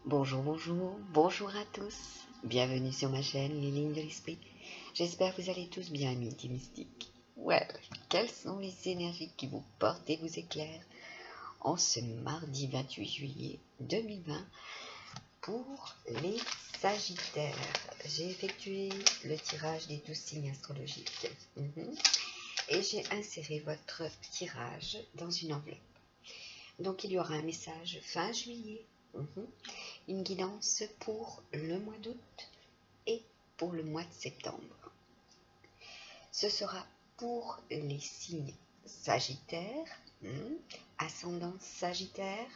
Bonjour, bonjour, bonjour à tous. Bienvenue sur ma chaîne Les Lignes de l'Esprit. J'espère que vous allez tous bien, Midi Mystique. Ouais, quelles sont les énergies qui vous portent et vous éclairent en ce mardi 28 juillet 2020 pour les Sagittaires? J'ai effectué le tirage des 12 signes astrologiques et j'ai inséré votre tirage dans une enveloppe. Donc il y aura un message fin juillet, une guidance pour le mois d'août et pour le mois de septembre. Ce sera pour les signes Sagittaire, ascendant Sagittaire,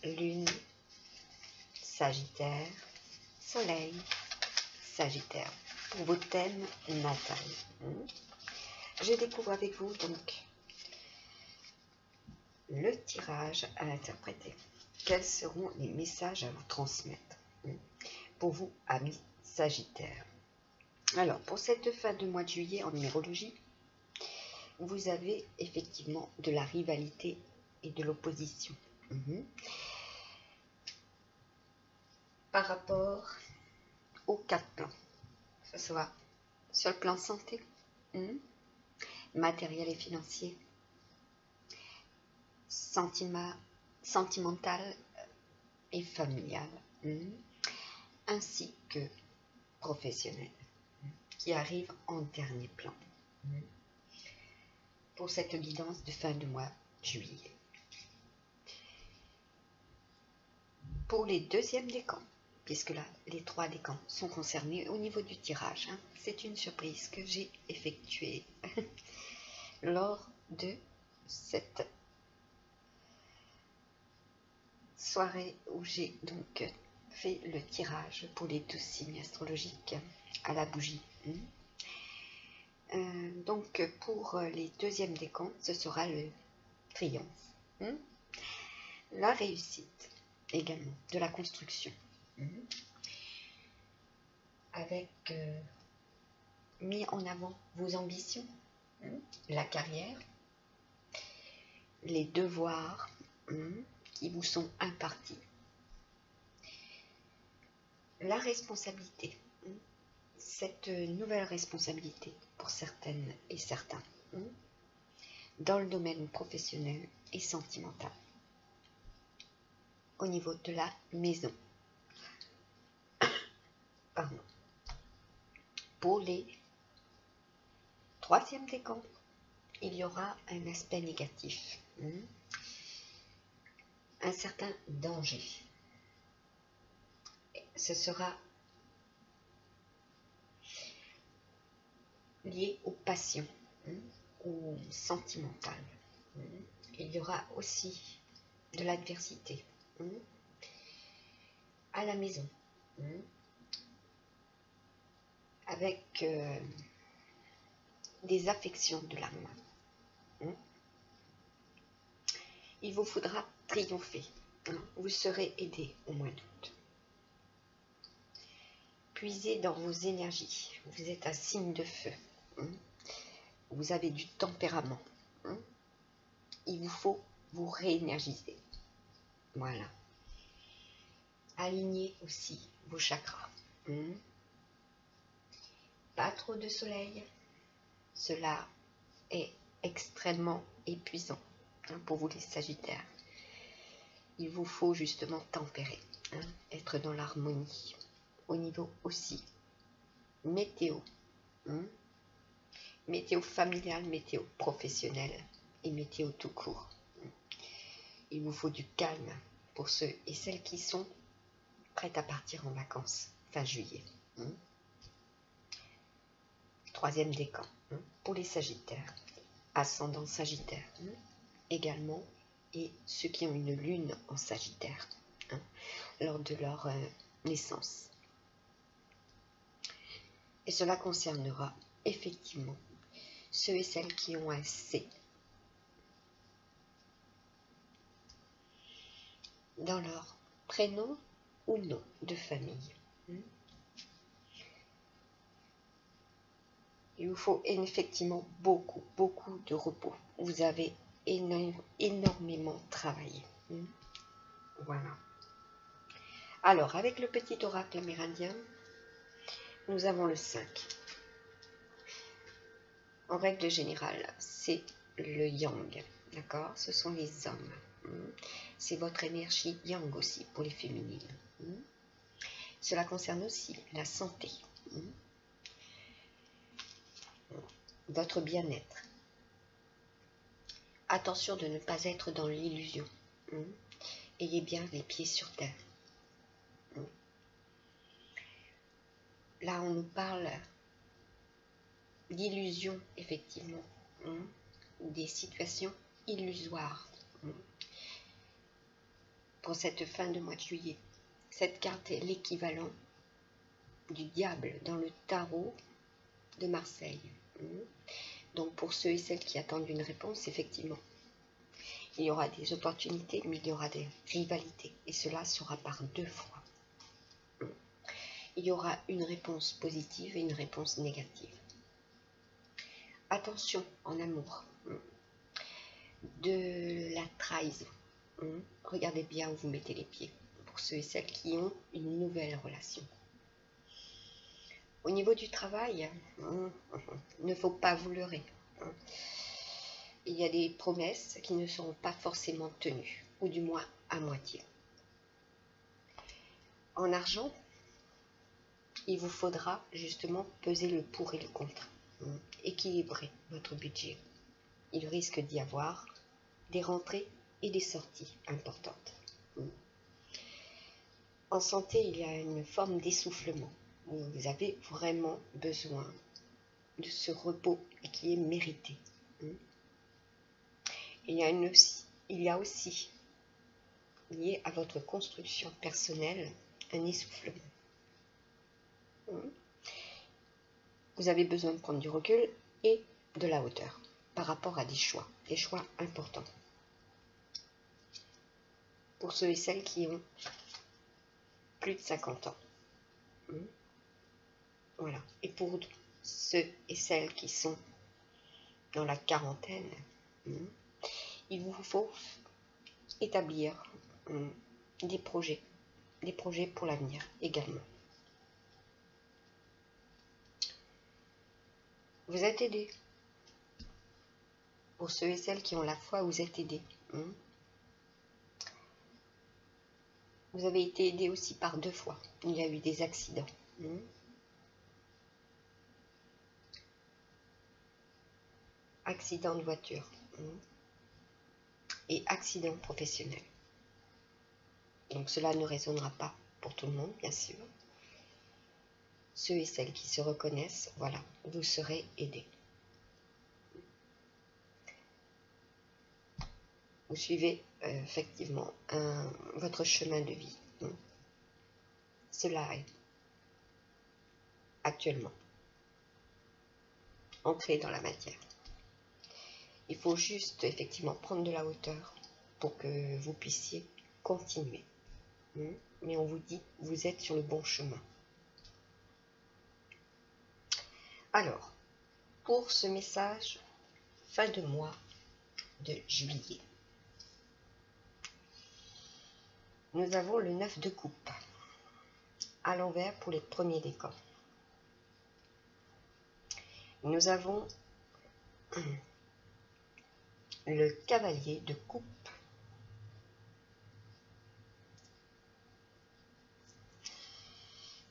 Lune Sagittaire, Soleil Sagittaire, pour vos thèmes natals. Je découvre avec vous donc le tirage à interpréter. Quels seront les messages à vous transmettre pour vous, amis Sagittaires? Alors, pour cette fin de mois de juillet en numérologie, vous avez effectivement de la rivalité et de l'opposition. Par rapport aux 4 plans, ce sera sur le plan santé, matériel et financier, sentimental et familial, ainsi que professionnel, qui arrive en dernier plan pour cette guidance de fin de mois juillet. Pour les deuxièmes décans, puisque là, les 3 décans sont concernés au niveau du tirage, c'est une surprise que j'ai effectuée lors de cette soirée où j'ai donc fait le tirage pour les 12 signes astrologiques à la bougie. Donc pour les deuxièmes décans, ce sera le triomphe, la réussite également, de la construction, avec mis en avant vos ambitions, la carrière, les devoirs qui vous sont impartis, la responsabilité, cette nouvelle responsabilité pour certaines et certains, dans le domaine professionnel et sentimental, au niveau de la maison. Pardon. Pour les troisièmes décans, il y aura un aspect négatif, un certain danger. Ce sera lié aux passions ou sentimentales. Il y aura aussi de l'adversité à la maison, avec des affections de l'âme. Il vous faudra triompher. Vous serez aidé au mois d'août. Puisez dans vos énergies. Vous êtes un signe de feu. Vous avez du tempérament. Il vous faut vous réénergiser. Voilà. Alignez aussi vos chakras. Pas trop de soleil. Cela est extrêmement épuisant pour vous les Sagittaires. Il vous faut justement tempérer, être dans l'harmonie. Au niveau aussi météo, météo familiale, météo professionnelle et météo tout court. Il vous faut du calme pour ceux et celles qui sont prêts à partir en vacances fin juillet. Troisième décan pour les Sagittaires, ascendant Sagittaire également, et ceux qui ont une lune en Sagittaire lors de leur naissance. Et cela concernera effectivement ceux et celles qui ont un C dans leur prénom ou nom de famille. Il vous faut effectivement beaucoup de repos. Vous avez énormément travaillé. Voilà. Alors, avec le petit oracle amérindien, nous avons le 5. En règle générale, c'est le yang, d'accord? Ce sont les hommes. C'est votre énergie yang aussi pour les féminines. Cela concerne aussi la santé, votre bien-être. Attention de ne pas être dans l'illusion. Ayez bien les pieds sur terre. Là, on nous parle d'illusions, effectivement, des situations illusoires pour cette fin de mois de juillet. Cette carte est l'équivalent du diable dans le tarot de Marseille. Donc, pour ceux et celles qui attendent une réponse, effectivement, il y aura des opportunités, mais il y aura des rivalités. Et cela sera par 2 fois. Il y aura une réponse positive et une réponse négative. Attention en amour. De la trahison. Regardez bien où vous mettez les pieds. Pour ceux et celles qui ont une nouvelle relation. Au niveau du travail, il ne faut pas vous leurrer. Il y a des promesses qui ne seront pas forcément tenues, ou du moins à moitié. En argent, il vous faudra justement peser le pour et le contre, équilibrer votre budget. Il risque d'y avoir des rentrées et des sorties importantes. En santé, il y a une forme d'essoufflement. Vous avez vraiment besoin de ce repos et qui est mérité. Il y a aussi, lié à votre construction personnelle, un essoufflement. Vous avez besoin de prendre du recul et de la hauteur par rapport à des choix importants. Pour ceux et celles qui ont plus de 50 ans. Voilà. Et pour ceux et celles qui sont dans la quarantaine, il vous faut établir des projets pour l'avenir également. Vous êtes aidés. Pour ceux et celles qui ont la foi, vous êtes aidés. Vous avez été aidés aussi par 2 fois. Il y a eu des accidents. Accident de voiture. Et accident professionnel. Donc cela ne résonnera pas pour tout le monde, bien sûr. Ceux et celles qui se reconnaissent, voilà, vous serez aidés. Vous suivez effectivement votre chemin de vie. Cela est actuellement ancré dans la matière. Il faut juste effectivement prendre de la hauteur pour que vous puissiez continuer. Mais on vous dit, vous êtes sur le bon chemin. Alors, pour ce message, fin de mois de juillet, nous avons le 9 de coupe, à l'envers pour les premiers décans. Nous avons le cavalier de coupe,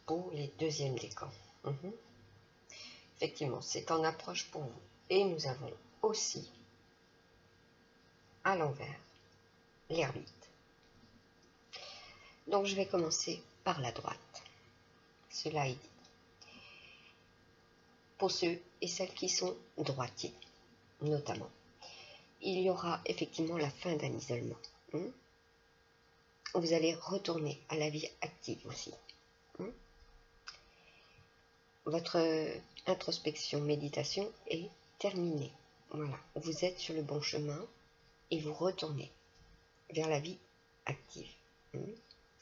pour les deuxièmes décans. Effectivement, c'est en approche pour vous. Et nous avons aussi, à l'envers, l'ermite. Donc, je vais commencer par la droite. Cela est dit. Pour ceux et celles qui sont droitiers, notamment, il y aura effectivement la fin d'un isolement. Vous allez retourner à la vie active aussi. Votre introspection, méditation est terminée. Voilà, vous êtes sur le bon chemin et vous retournez vers la vie active.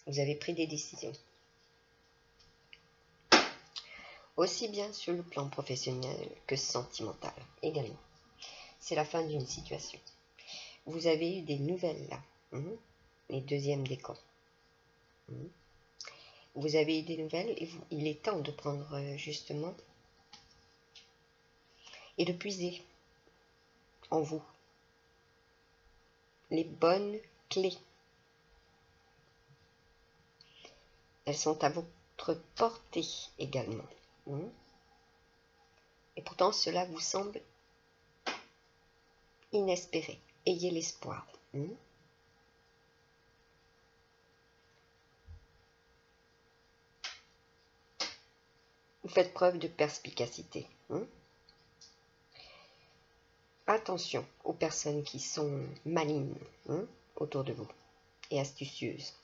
Vous avez pris des décisions. Aussi bien sur le plan professionnel que sentimental également. C'est la fin d'une situation. Vous avez eu des nouvelles là. Les deuxièmes décans. Vous avez eu des nouvelles et il est temps de prendre justement et de puiser en vous les bonnes clés. Elles sont à votre portée également. Et pourtant, cela vous semble inespéré. Ayez l'espoir. Vous faites preuve de perspicacité. Attention aux personnes qui sont malignes autour de vous et astucieuses.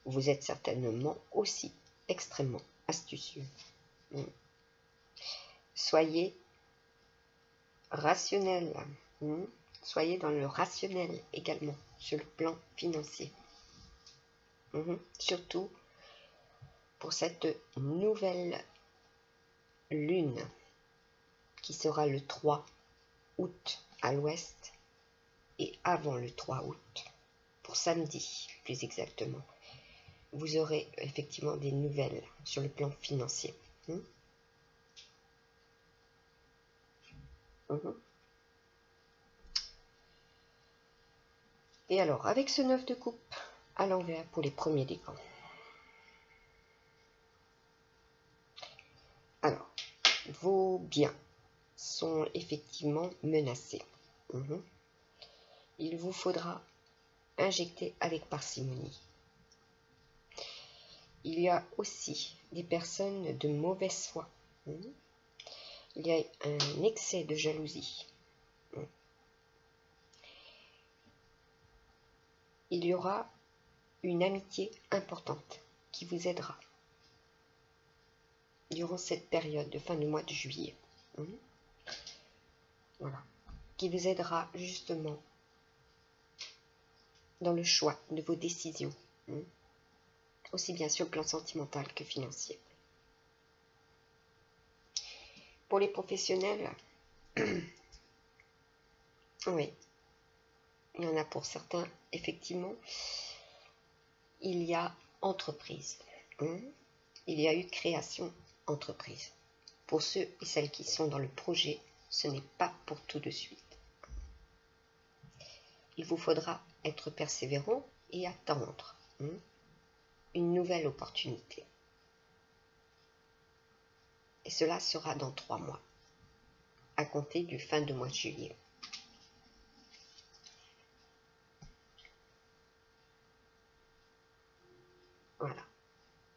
Vous êtes certainement aussi extrêmement astucieux. Soyez rationnel. Soyez dans le rationnel également sur le plan financier. Surtout pour cette nouvelle lune qui sera le 3 août à l'ouest et avant le 3 août, pour samedi plus exactement, vous aurez effectivement des nouvelles sur le plan financier. Et alors, avec ce 9 de coupe à l'envers pour les premiers décans. Alors, vos biens sont effectivement menacés. Il vous faudra injecter avec parcimonie. Il y a aussi des personnes de mauvaise foi. Il y a un excès de jalousie. Il y aura une amitié importante qui vous aidera durant cette période de fin du mois de juillet. Voilà. Qui vous aidera justement dans le choix de vos décisions, aussi bien sur le plan sentimental que financier. Pour les professionnels, oui, il y en a pour certains, effectivement, il y a entreprise. Il y a eu création entreprise. Pour ceux et celles qui sont dans le projet, ce n'est pas pour tout de suite. Il vous faudra être persévérant et attendre une nouvelle opportunité. Et cela sera dans 3 mois, à compter du fin de mois de juillet. Voilà.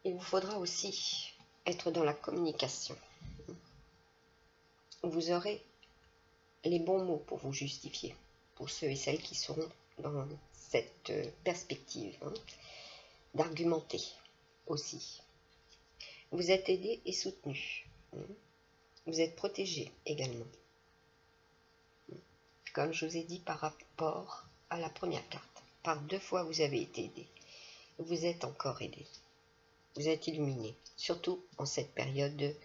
Il vous faudra aussi être dans la communication. Vous aurez les bons mots pour vous justifier, pour ceux et celles qui seront dans cette perspective, d'argumenter aussi. Vous êtes aidé et soutenu. Vous êtes protégé également. Comme je vous ai dit par rapport à la première carte, par 2 fois vous avez été aidé. Vous êtes encore aidé. Vous êtes illuminé, surtout en cette période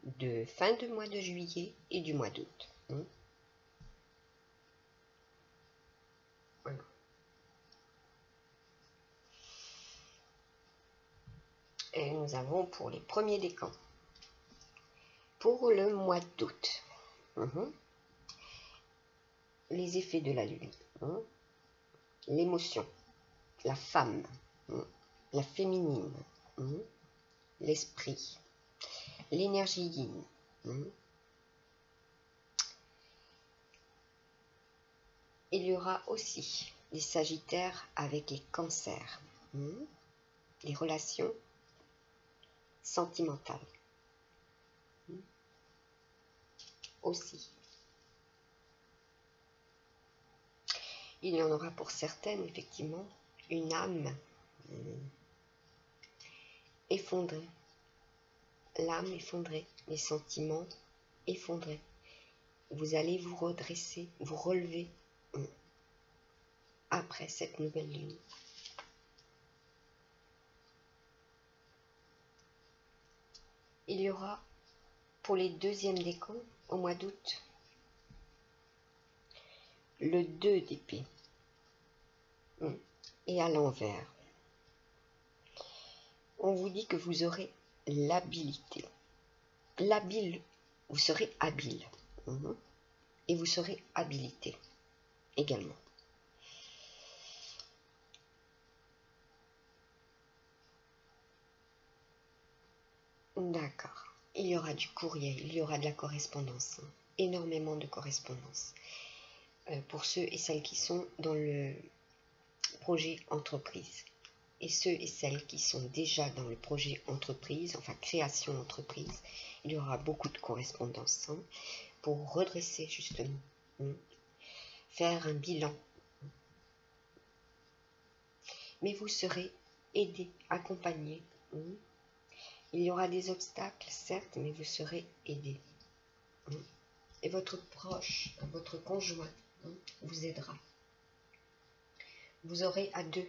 de fin du mois de juillet et du mois d'août. Voilà. Et nous avons pour les premiers décans. Pour le mois d'août, les effets de la lune, l'émotion, la femme, la féminine, l'esprit, l'énergie yin. Il y aura aussi des sagittaires avec les cancers, les relations sentimentales aussi. Il y en aura pour certaines, effectivement, une âme effondrée. L'âme effondrée, les sentiments effondrés. Vous allez vous redresser, vous relever après cette nouvelle lune. Il y aura pour les 2e décans au mois d'août le 2 d'épée et à l'envers. on vous dit que vous aurez l'habilité. Vous serez habile. Et vous serez habilité également. D'accord. Il y aura du courriel, il y aura de la correspondance. Énormément de correspondance. Pour ceux et celles qui sont dans le projet entreprise. Et ceux et celles qui sont déjà dans le projet entreprise, enfin création entreprise, il y aura beaucoup de correspondance pour redresser justement, faire un bilan. Mais vous serez aidé, accompagné. Il y aura des obstacles, certes, mais vous serez aidé. Et votre proche, votre conjoint, vous aidera. Vous aurez à deux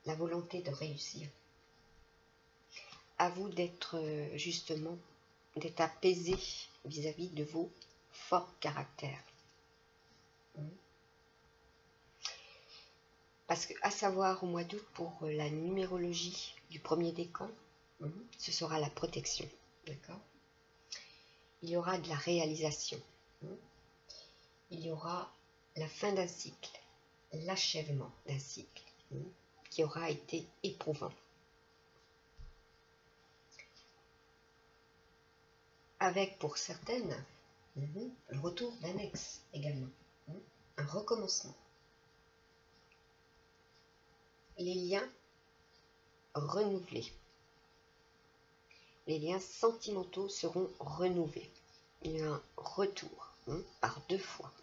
la volonté de réussir. À vous d'être justement, d'être apaisé vis-à-vis de vos forts caractères. Parce que, à savoir, au mois d'août, pour la numérologie du premier décan, ce sera la protection. D'accord ? Il y aura de la réalisation. Il y aura la fin d'un cycle, l'achèvement d'un cycle qui aura été éprouvant. Avec, pour certaines, le retour d'un ex également, un recommencement. Les liens renouvelés. Les liens sentimentaux seront renouvelés. Il y a un retour par 2 fois.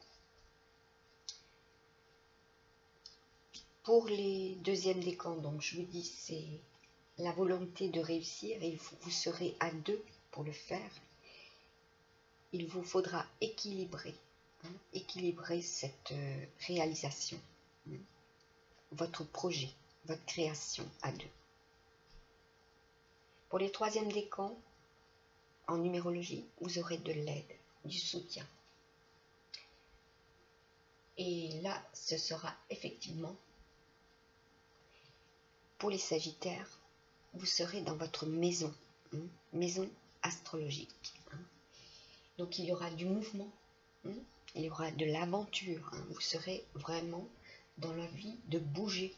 Pour les deuxièmes décans, donc je vous dis, c'est la volonté de réussir et vous serez à 2 pour le faire. Il vous faudra équilibrer cette réalisation, votre projet, votre création à 2. Pour les troisièmes décans, en numérologie, vous aurez de l'aide, du soutien. Et là, ce sera effectivement, pour les sagittaires, vous serez dans votre maison, maison astrologique. Donc il y aura du mouvement, il y aura de l'aventure, vous serez vraiment dans la vie de bouger,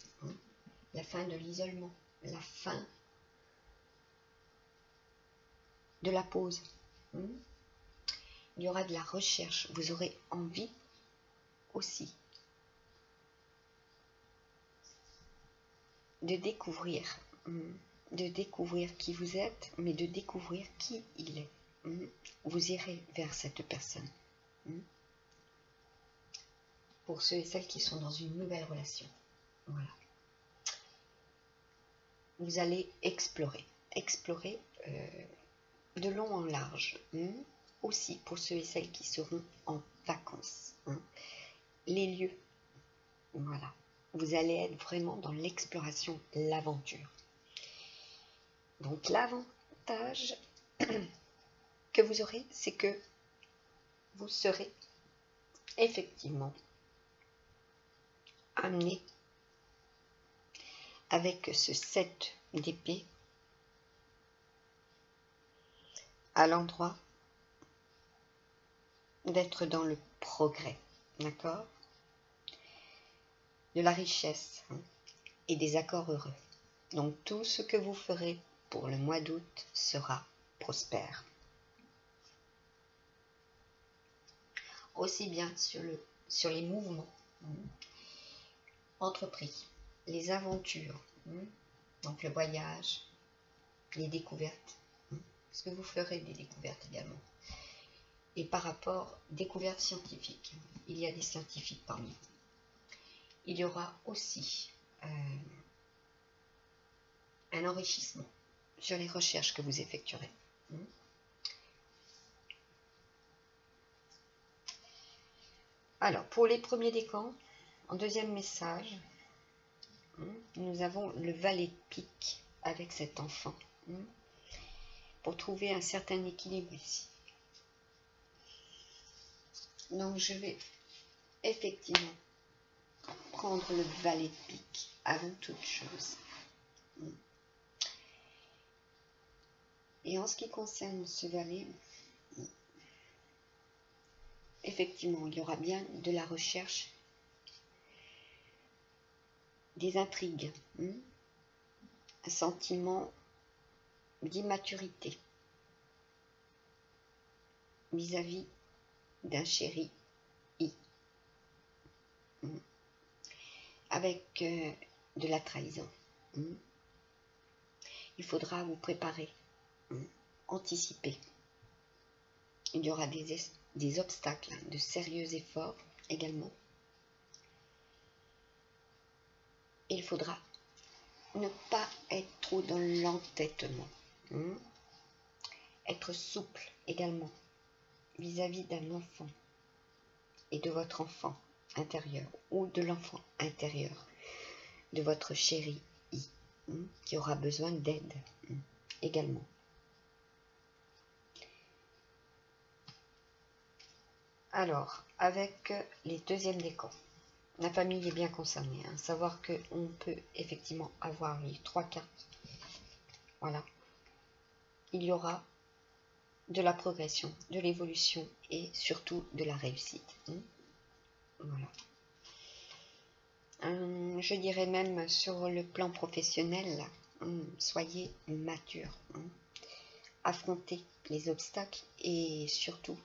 la fin de l'isolement, la fin de la pause. Il y aura de la recherche, vous aurez envie aussi de découvrir qui vous êtes, mais de découvrir qui il est. Vous irez vers cette personne. Pour ceux et celles qui sont dans une nouvelle relation. Voilà. Vous allez explorer de long en large. Aussi pour ceux et celles qui seront en vacances. Les lieux. Voilà. Vous allez être vraiment dans l'exploration, l'aventure. Donc l'avantage que vous aurez, c'est que vous serez effectivement amené avec ce 7 d'épée à l'endroit d'être dans le progrès, d'accord ? De la richesse et des accords heureux. Donc tout ce que vous ferez pour le mois d'août sera prospère. Aussi bien sur les mouvements entrepris, les aventures, donc le voyage, les découvertes, parce que vous ferez des découvertes également. Et par rapport découvertes scientifiques, il y a des scientifiques parmi vous. Il y aura aussi un enrichissement sur les recherches que vous effectuerez. Alors, pour les premiers décans, en deuxième message, nous avons le valet de pique avec cet enfant, pour trouver un certain équilibre ici. Donc, je vais effectivement prendre le valet de pique avant toute chose. Et en ce qui concerne ce valet, effectivement, il y aura bien de la recherche, des intrigues, un sentiment d'immaturité vis-à-vis d'un chéri avec de la trahison. Il faudra vous préparer, anticiper. Il y aura des obstacles, de sérieux efforts également. Et il faudra ne pas être trop dans l'entêtement. Être souple également vis-à-vis d'un enfant et de votre enfant intérieur ou de l'enfant intérieur de votre chéri qui aura besoin d'aide également. Alors, avec les deuxièmes décans, la famille est bien concernée. Savoir qu'on peut effectivement avoir les 3 cartes. Voilà. Il y aura de la progression, de l'évolution et surtout de la réussite. Voilà. Je dirais même sur le plan professionnel, soyez mature. Affrontez les obstacles et surtout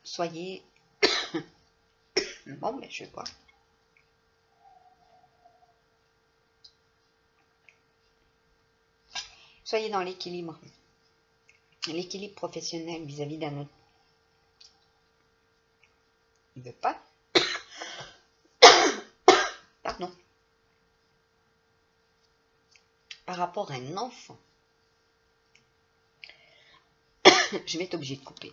soyez bon, mais je vais voir. Soyez dans l'équilibre professionnel vis-à-vis d'un autre. Il ne veut pas. Pardon. Par rapport à un enfant. Je vais être obligée de couper.